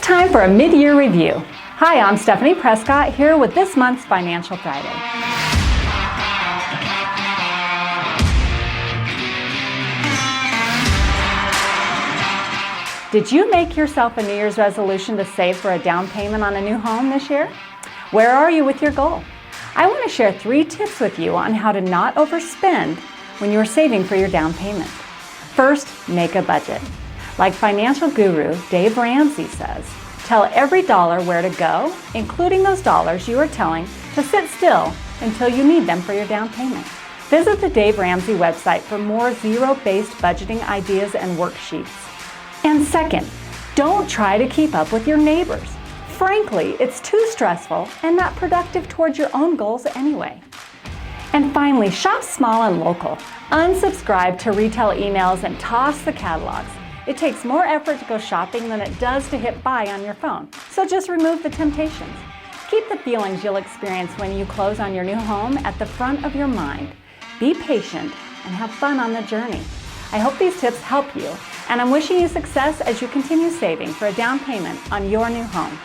time for a mid-year review. Hi, I'm Stephanie Prescott here with this month's Financial Friday. Did you make yourself a New Year's resolution to save for a down payment on a new home this year? Where are you with your goal? I want to share 3 tips with you on how to not overspend when you're saving for your down payment. First, make a budget. Like financial guru Dave Ramsey says, tell every dollar where to go, including those dollars you are telling to sit still until you need them for your down payment. Visit the Dave Ramsey website for more zero-based budgeting ideas and worksheets. And second, don't try to keep up with your neighbors. Frankly, it's too stressful and not productive towards your own goals anyway. And finally, shop small and local. Unsubscribe to retail emails and toss the catalogs. It takes more effort to go shopping than it does to hit buy on your phone. So just remove the temptations. Keep the feelings you'll experience when you close on your new home at the front of your mind. Be patient and have fun on the journey. I hope these tips help you, and I'm wishing you success as you continue saving for a down payment on your new home.